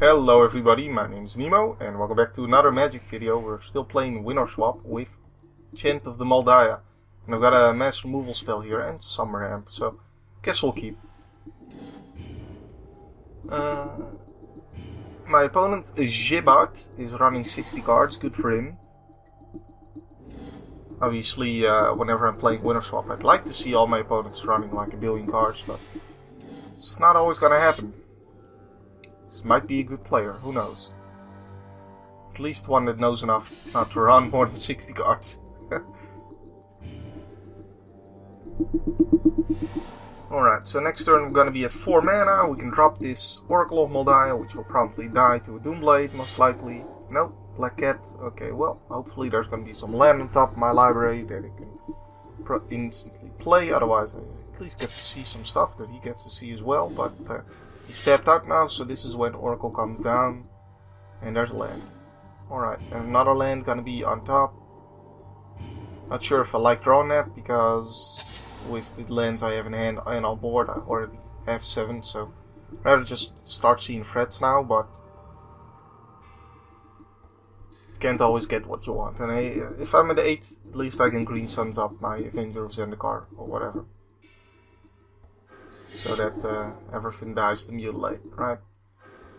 Hello everybody, my name is Nemo and welcome back to another Magic video. We're still playing Win or Swap with Chant of the Mul Daya. And I've got a mass removal spell here and Summer Amp, so guess we'll keep. My opponent is Jibart, is running 60 cards, good for him. Obviously, whenever I'm playing Win or Swap, I'd like to see all my opponents running like a billion cards, but it's not always gonna happen. Might be a good player, who knows. At least one that knows enough not to run more than 60 cards. Alright, so next turn we're gonna be at 4 mana. We can drop this Oracle of Mul Daya, which will promptly die to a Doomblade, most likely. Nope, Black Cat. Okay, well, hopefully there's gonna be some land on top of my library that it can instantly play, otherwise I at least get to see some stuff that he gets to see as well, but he's tapped out now, so this is when Oracle comes down, and there's a land. Alright, and another land gonna be on top. Not sure if I like drawing that, because with the lands I have in hand and on board, I already have 7, so I'd rather just start seeing threats now, but you can't always get what you want. And if I'm at 8, at least I can green suns up my Avenger of Zendikar, or whatever. So that everything dies to mutilate, right?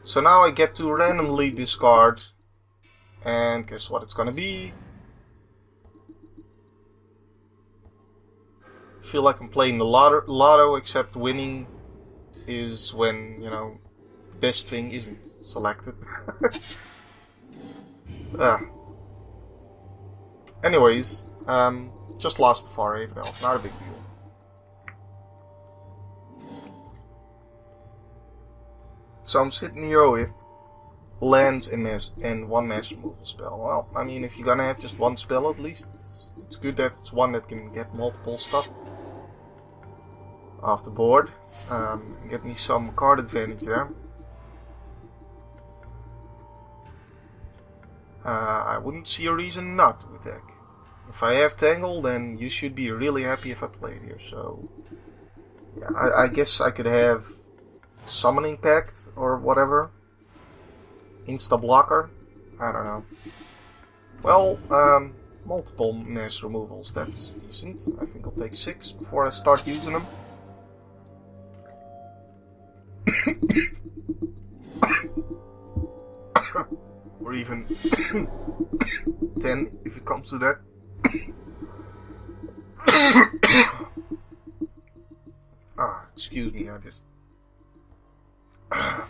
So now I get to randomly discard, and guess what it's gonna be? I feel like I'm playing the lotto, except winning is when, you know, the best thing isn't selected. Anyways, just lost the Firewave now, not a big deal. So I'm sitting here with lands and one mass removal spell. Well, I mean, if you're gonna have just one spell, at least it's good that it's one that can get multiple stuff off the board. Get me some card advantage there. I wouldn't see a reason not to attack. If I have Tangle, then you should be really happy if I play it here. So, yeah, I guess I could have Summoning Pact or whatever. Insta blocker. I don't know. Well, multiple mass removals. That's decent. I think I'll take 6 before I start using them. Or even 10 if it comes to that. Excuse me, I just I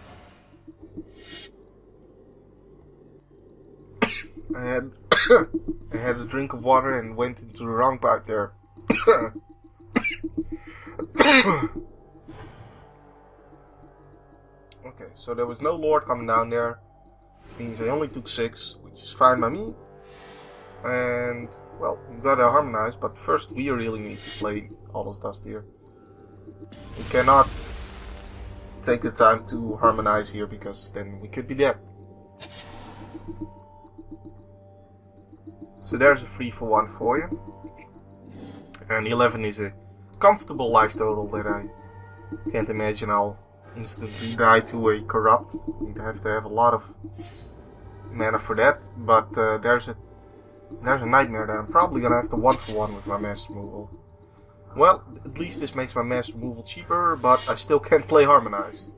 had a drink of water and went into the wrong pipe there. Okay, so there was no Lord coming down there. Means I only took 6, which is fine by me. And, well, we gotta harmonize, but first we really need to play Aldous Dust here. We cannot take the time to harmonize here, because then we could be dead. So there's a 3-for-1 for you. And 11 is a comfortable life total that I can't imagine I'll instantly die to a corrupt. You'd have to have a lot of mana for that, but there's a nightmare that I'm probably gonna have to 1-for-1 with my mass removal. Well, at least this makes my mass removal cheaper, but I still can't play Harmonize,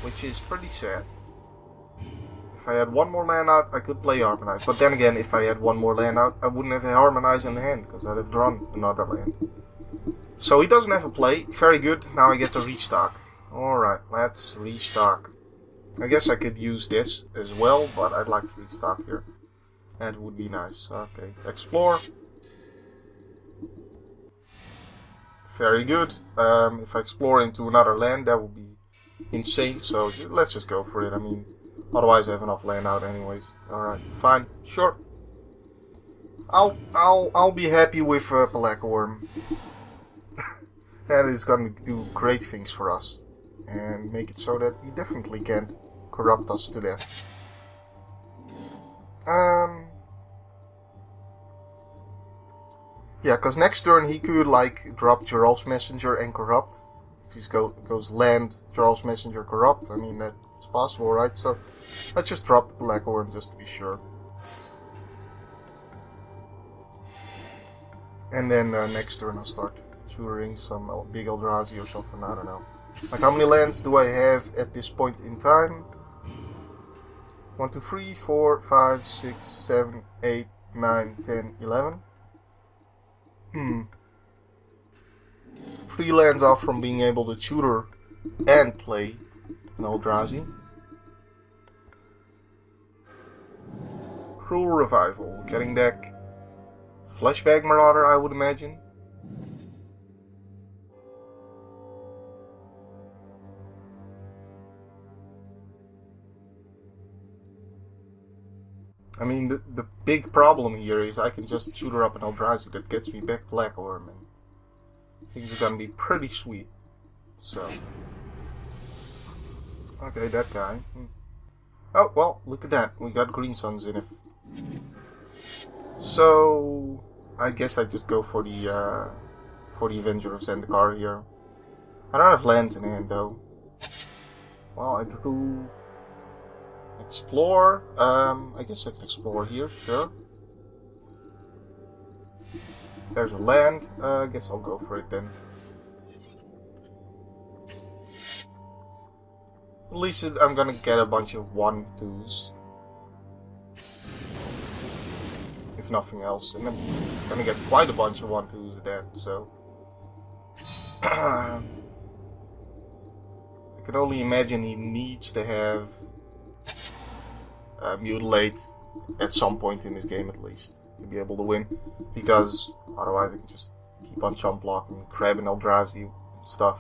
which is pretty sad. If I had one more land out, I could play Harmonize, but then again, if I had one more land out, I wouldn't have a Harmonize in the hand, because I'd have drawn another land. So he doesn't have a play, very good, now I get to restock. Alright, let's restock. I guess I could use this as well, but I'd like to restock here. That would be nice. Okay, explore. Very good. If I explore into another land, that would be insane, so let's just go for it. I mean, otherwise I have enough land out anyways. Alright, fine, sure. I'll be happy with Palacworm. That is gonna do great things for us. And make it so that he definitely can't corrupt us to death. Yeah, because next turn he could like drop Geralt's Messenger and corrupt. If he goes land, Geralt's Messenger, corrupt, I mean that It's possible, right? So let's just drop the Black Orb just to be sure. And then next turn I'll start tutoring some big Eldrazi or something, I don't know. Like, how many lands do I have at this point in time? 1, 2, 3, 4, 5, 6, 7, 8, 9, 10, 11. 3 lands off from being able to tutor and play an Eldrazi. Cruel Revival, getting deck. Flashback Marauder, I would imagine. I mean, the big problem here is I can just tutor up an Eldrazi that gets me back Black Orb, and things are gonna be pretty sweet. So, okay, that guy. Oh well, look at that. We got Green Suns in it. So I guess I just go for the Avengers and the car here. I don't have lands in hand though. Well, I drew. Explore. I guess I can explore here, sure. There's a land. I guess I'll go for it then. At least I'm gonna get a bunch of 1/2s. If nothing else. And I'm gonna get quite a bunch of 1/2s at that, so. I can only imagine he needs to have Mutilate at some point in this game at least to be able to win, because otherwise I can just keep on chump blocking, grab an Eldrazi and stuff.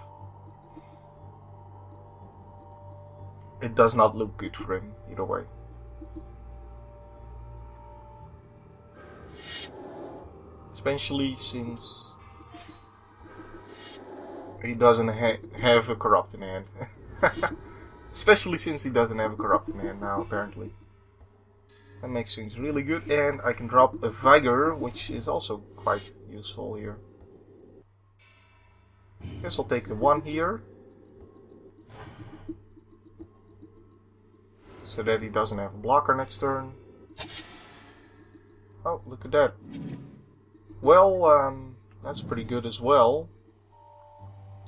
It does not look good for him either way. Especially since he doesn't have a Corrupt in hand. Especially since he doesn't have a Corrupt in hand now, apparently. That makes things really good, and I can drop a Vigor, which is also quite useful here. Guess I'll take the 1 here. So that he doesn't have a blocker next turn. Oh, look at that. Well, that's pretty good as well.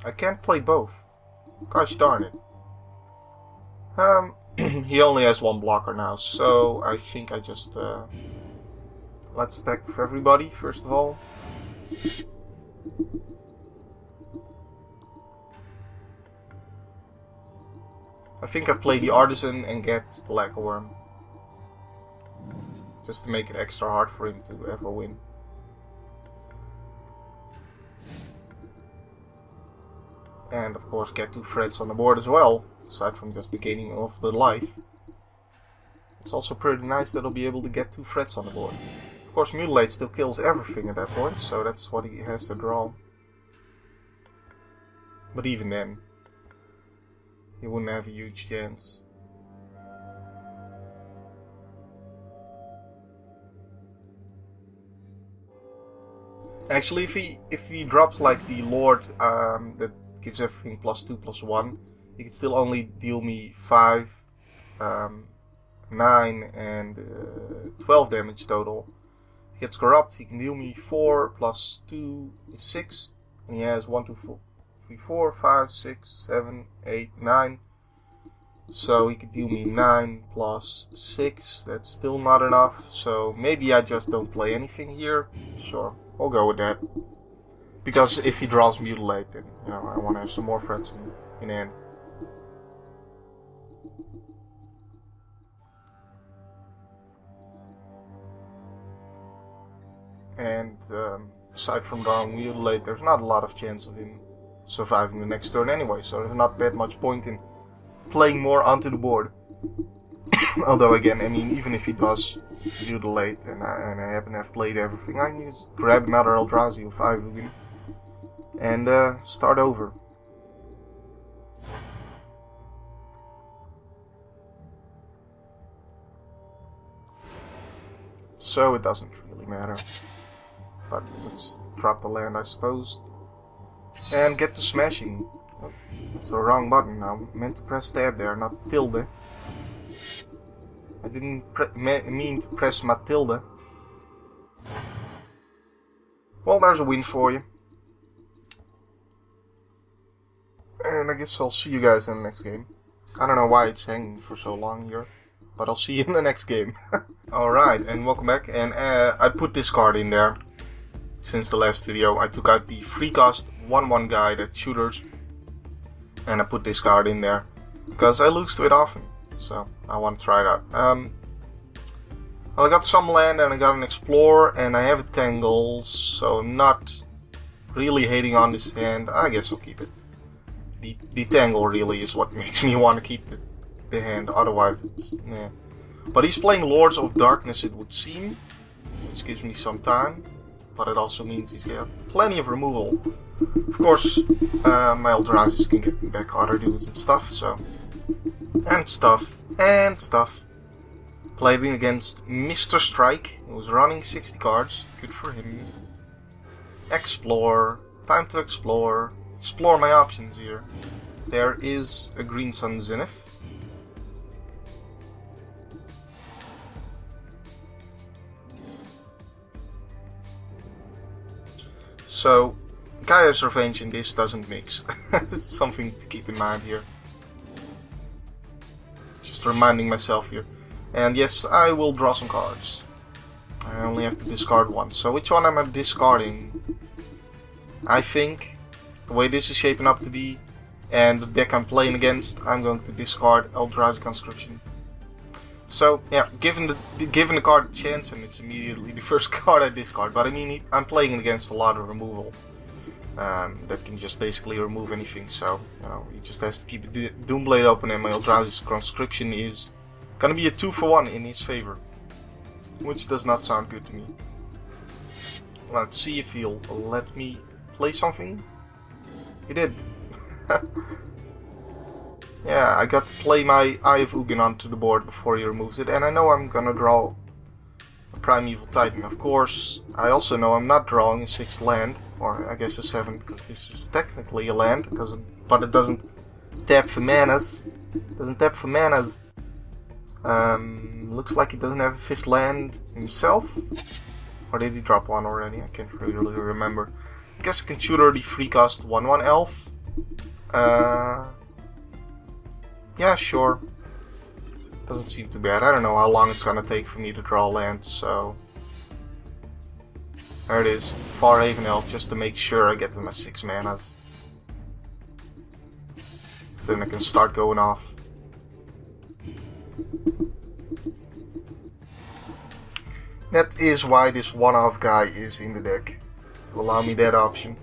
I can't play both. Gosh darn it. He only has 1 blocker now, so I think I just let's attack with everybody first of all. I think I play the Artisan and get Black Orb, just to make it extra hard for him to ever win. And of course get 2 threats on the board as well. Aside from just the gaining of the life, it's also pretty nice that he'll be able to get 2 threats on the board. Of course, Mutilate still kills everything at that point, so that's what he has to draw. But even then, he wouldn't have a huge chance. Actually, if he drops like the Lord that gives everything +2/+1. He can still only deal me 5, 9, and 12 damage total. If he gets Corrupt, he can deal me 4 + 2 is 6. And he has 1, 2, 3, 4, 5, 6, 7, 8, 9. So he could deal me 9 + 6. That's still not enough. So maybe I just don't play anything here. Sure, I'll go with that. Because if he draws Mutilate, then I want to have some more threats in hand. And aside from drawing Mutilate, there's not a lot of chance of him surviving the next turn anyway, so there's not that much point in playing more onto the board. Although again, I mean, even if he does Mutilate and I happen to have played everything, I can just grab another Eldrazi with 5 of him and start over. So it doesn't really matter. But let's drop the land, I suppose. And get to smashing. Oh, It's the wrong button. I meant to press tab there, not tilde. I didn't mean to press Matilda. Well, there's a win for you. And I guess I'll see you guys in the next game. I don't know why it's hanging for so long here, but I'll see you in the next game. Alright, and welcome back. And I put this card in there since the last video. I took out the free cost 1/1 guide at shooters, and I put this card in there because I lose to it often, so I want to try it out. Well, I got some land and I got an explorer and I have a tangle, so I'm not really hating on this hand. I guess I'll keep it. The tangle really is what makes me want to keep the hand, otherwise it's, yeah. But he's playing Lords of Darkness, it would seem, which gives me some time, but it also means he's got plenty of removal. Of course, my Eldrazi's can get me back other dudes and stuff, so... And stuff. Playing against Mr. Strike, who's running 60 cards, good for him. Explore, time to explore. Explore my options here. There is a Green Sun Zenith. So, Gaia's Revenge in this doesn't mix. Something to keep in mind here. Just reminding myself here. And yes, I will draw some cards. I only have to discard one. So which one am I discarding? I think, the way this is shaping up to be, and the deck I'm playing against, I'm going to discard Eldrazi Conscription. So yeah, given the card Chance, and it's immediately the first card I discard. But I mean, I'm playing against a lot of removal that can just basically remove anything. So you know, he just has to keep the Doomblade open, and my Eldrazi Conscription is gonna be a 2-for-1 in his favor, which does not sound good to me. Let's see if he'll let me play something. He did. Yeah, I got to play my Eye of Ugin onto the board before he removes it, and I know I'm gonna draw a Primeval Titan. Of course, I also know I'm not drawing a 6th land, or I guess a 7th, because this is technically a land, but it doesn't tap for manas. Looks like he doesn't have a 5th land himself. Or did he drop one already? I can't really remember. I guess I can tutor the free cost 1/1 elf. Yeah, sure. Doesn't seem too bad. I don't know how long it's gonna take for me to draw land, so... There it is. Firewave elf, just to make sure I get to my 6 manas. So then I can start going off. That is why this one-off guy is in the deck, to allow me that option.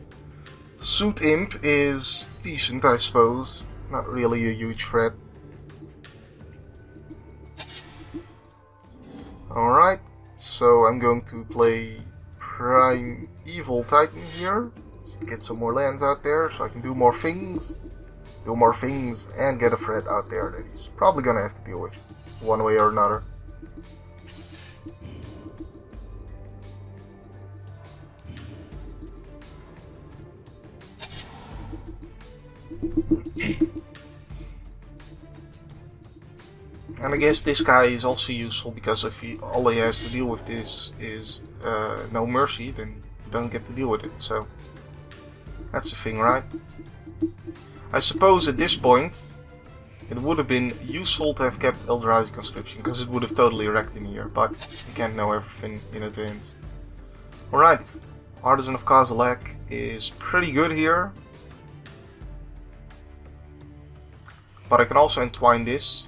Suit Imp is decent, I suppose. Not really a huge threat. Alright, so I'm going to play Primeval Titan here, just to get some more lands out there, so I can do more things, and get a threat out there that he's probably gonna have to deal with, one way or another. And I guess this guy is also useful because if all he has to deal with this is no mercy, then you don't get to deal with it. So that's the thing, right? I suppose at this point it would have been useful to have kept Eldrazi Conscription, because it would have totally wrecked in here, but you can't know everything in advance. Alright, Artisan of Kozilek is pretty good here. But I can also entwine this.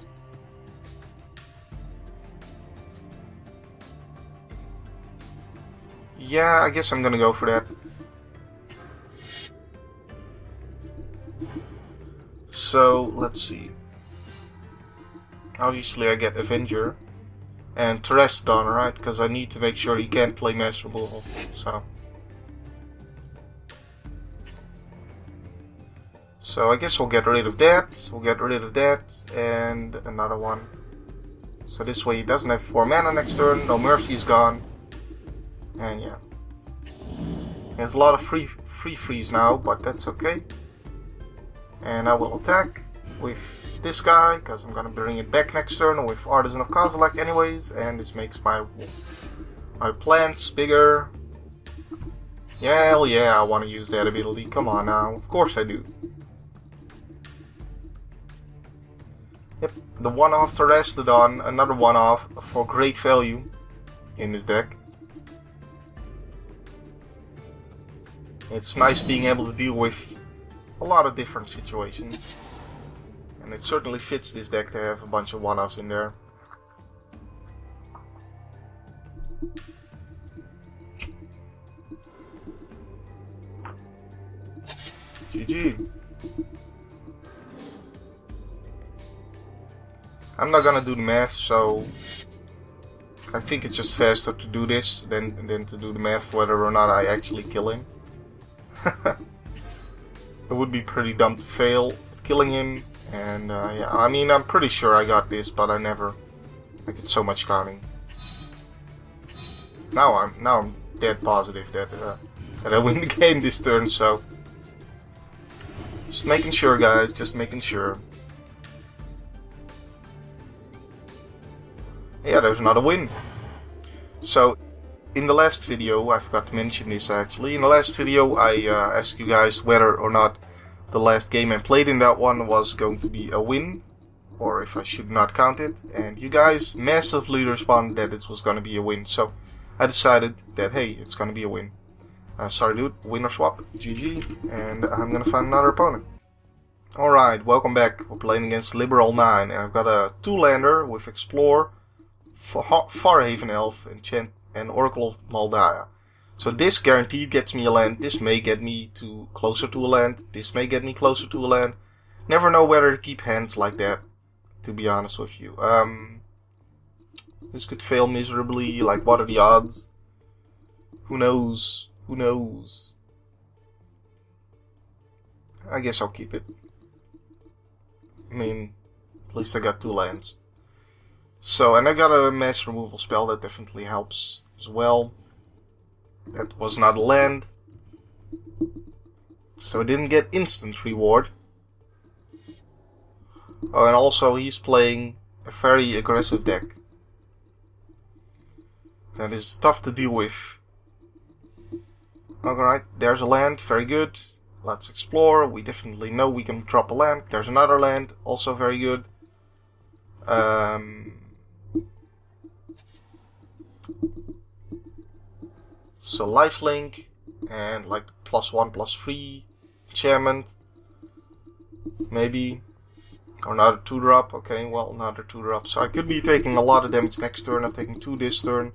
Yeah, I guess I'm gonna go for that. So, let's see. Obviously I get Avenger and Terrestodon, right? Because I need to make sure he can't play Master Removal, So I guess we'll get rid of that, and another one. So this way he doesn't have 4 mana next turn, no mercy is gone. And yeah. He has a lot of free freeze now, but that's okay. And I will attack with this guy, because I'm gonna bring it back next turn with Artisan of Kozilek anyways, and this makes my plants bigger. Yeah, hell yeah, I want to use that ability. Come on now, of course I do. Yep, the one-off Terastodon, another one-off for great value in this deck. It's nice being able to deal with a lot of different situations. And it certainly fits this deck to have a bunch of one-offs in there. GG. I'm not gonna do the math, so I think it's just faster to do this than to do the math whether or not I actually kill him. It would be pretty dumb to fail at killing him, and yeah, I mean, I'm pretty sure I got this, but I never. I get so much counting. Now I'm dead positive that I win the game this turn. So just making sure, guys. Just making sure. Yeah, there's another win. So, in the last video, I forgot to mention this actually. In the last video, I asked you guys whether or not the last game I played in that one was going to be a win, or if I should not count it. And you guys massively responded that it was going to be a win. So, I decided that hey, it's going to be a win. Sorry dude, win or swap, GG, and I'm going to find another opponent. Alright, welcome back. We're playing against Liberal 9, and I've got a 2-lander with Explore, Farhaven Elf, and Chant, and Oracle of Mul Daya. So this guaranteed gets me a land. This may get me closer to a land. This may get me closer to a land. Never know whether to keep hands like that, to be honest with you. This could fail miserably. Like, what are the odds? Who knows? Who knows? I guess I'll keep it. I mean, at least I got 2 lands. So, and I got a mass removal spell that definitely helps as well. That was not a land. So I didn't get instant reward. Oh, and also he's playing a very aggressive deck. That is tough to deal with. Alright, there's a land, very good. Let's explore. We definitely know we can drop a land. There's another land, also very good. So lifelink and like +1/+3 enchantment, maybe, or another 2-drop. Okay, well, another 2-drop. So I could be taking a lot of damage next turn. I'm taking 2 this turn.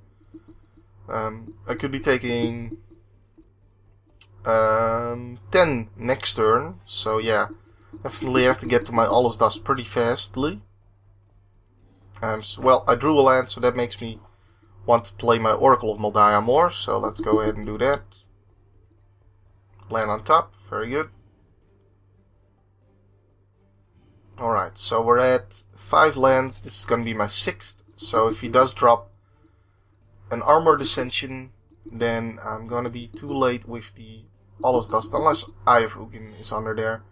I could be taking 10 next turn. So yeah, definitely have to get to my Alles Dust pretty fastly. So, well, I drew a land, so that makes me want to play my Oracle of Mul Daya more, so let's go ahead and do that. Land on top, very good. Alright, so we're at 5 lands. This is going to be my 6th, so if he does drop an Armored Ascension, then I'm going to be too late with the Alles Dust, unless Eye of Ugin is under there.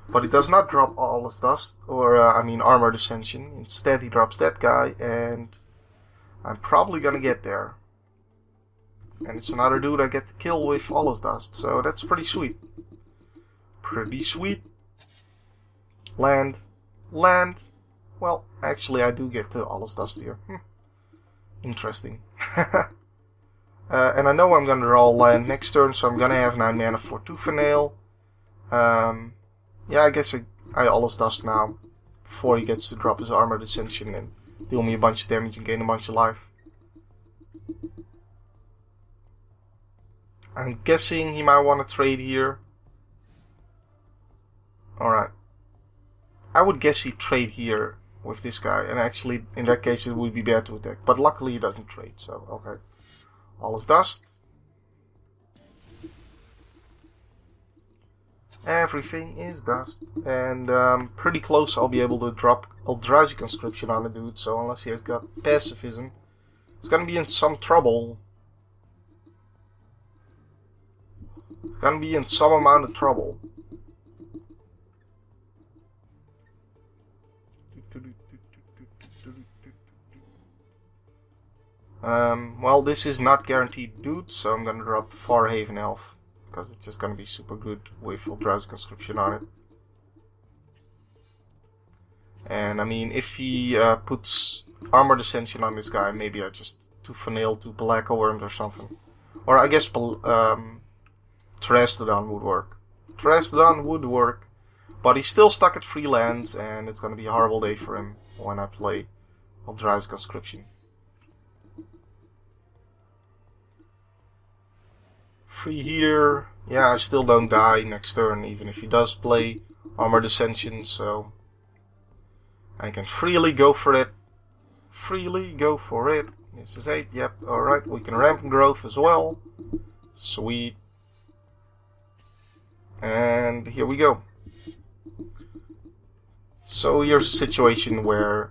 But he does not drop Alles Dust, or Armored Ascension. Instead he drops that guy, and I'm probably gonna get there. And it's another dude I get to kill with Alles Dust, so that's pretty sweet. Pretty sweet. Land. Land. Well, actually I do get to Alles Dust here. Interesting. And I know I'm gonna draw a land next turn, so I'm gonna have 9 mana for Tooth and Nail. Yeah, I guess I Alles Dust now, before he gets to drop his Armored Ascension and deal me a bunch of damage and gain a bunch of life. I'm guessing he might want to trade here. Alright. I would guess he'd trade here with this guy, and actually in that case it would be bad to attack. But luckily he doesn't trade, so okay. Alles Dust. Everything is dust. And pretty close I'll be able to drop Eldrazi Conscription on the dude, so unless he has got pacifism, he's gonna be in some trouble. Gonna be in some amount of trouble. Well, this is not guaranteed dude, so I'm gonna drop Firewave Elf, because it's just gonna be super good with Drowsy Conscription on it. And I mean, if he puts Armored Ascension on this guy, maybe I just 2 Fanail, 2 Black Worms or something. Or I guess Terrastodon would work. Terrastodon would work, but he's still stuck at 3 lands, and it's gonna be a horrible day for him when I play Drowsy Conscription. 3 here. Yeah, I still don't die next turn, even if he does play Armored Ascension, so I can freely go for it. Freely go for it. This is 8, yep, alright. We can Rampant Growth as well. Sweet. And here we go. So here's a situation where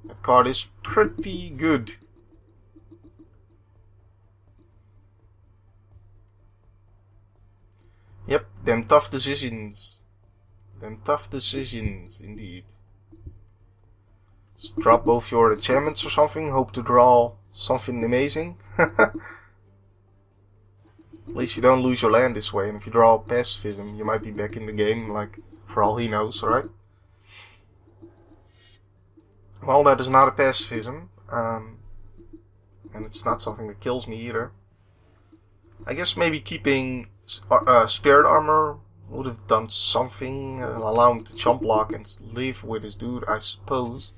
that card is pretty good. Yep, them tough decisions. Them tough decisions, indeed. Just drop both your enchantments or something, hope to draw something amazing. At least you don't lose your land this way, and if you draw Pacifism, you might be back in the game, like, for all he knows, alright? Well, that is not a Pacifism, and it's not something that kills me either. I guess maybe keeping Spirit Armor would have done something, allow him to chump block and live with his dude, I suppose.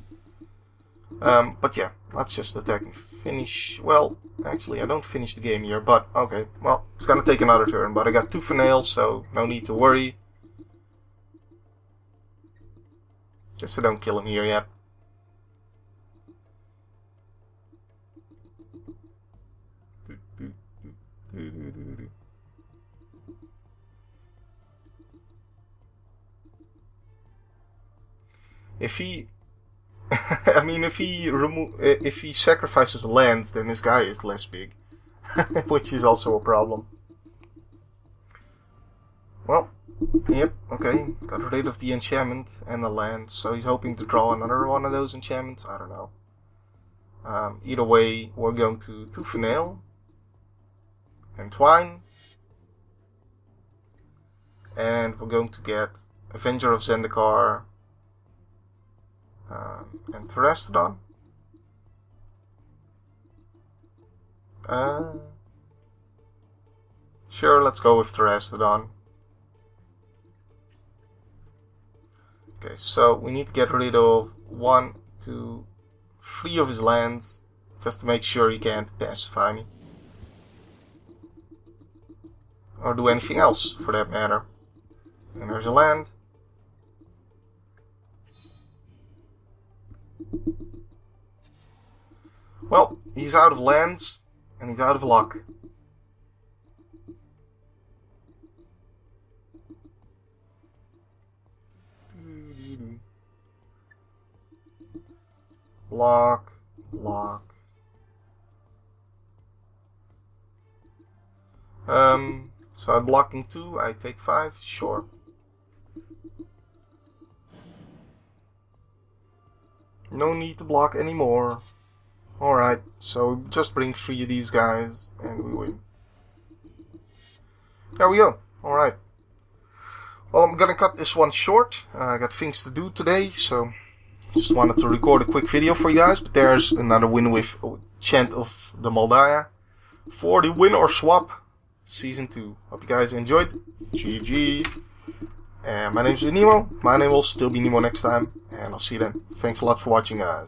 But yeah, let's just attack and finish. Well, actually I don't finish the game here, but okay, well, it's gonna take another turn, but I got 2 Fanails, so no need to worry. Guess I don't kill him here yet. If he I mean, if he sacrifices lands, then this guy is less big, which is also a problem. Well, yep, okay, got rid of the enchantment and the land, so he's hoping to draw another one of those enchantments. I don't know. Either way, we're going to 2 Fanail, Entwine, and we're going to get Avenger of Zendikar. And Terrastodon. Sure, let's go with Terrastodon. Okay, so we need to get rid of 1, 2, 3 of his lands, just to make sure he can't pacify me. Or do anything else, for that matter. And there's a land. Well, he's out of lands, and he's out of luck. Block, block. So I'm blocking 2, I take 5, sure. No need to block anymore. Alright, so just bring 3 of these guys and we win. There we go. Alright. Well, I'm gonna cut this one short. I got things to do today, so just wanted to record a quick video for you guys. But there's another win with Chant of the Mul Daya for the Win or Swap Season 2. Hope you guys enjoyed. GG. And my name's Nemo. My name will still be Nemo next time. And I'll see you then. Thanks a lot for watching, guys.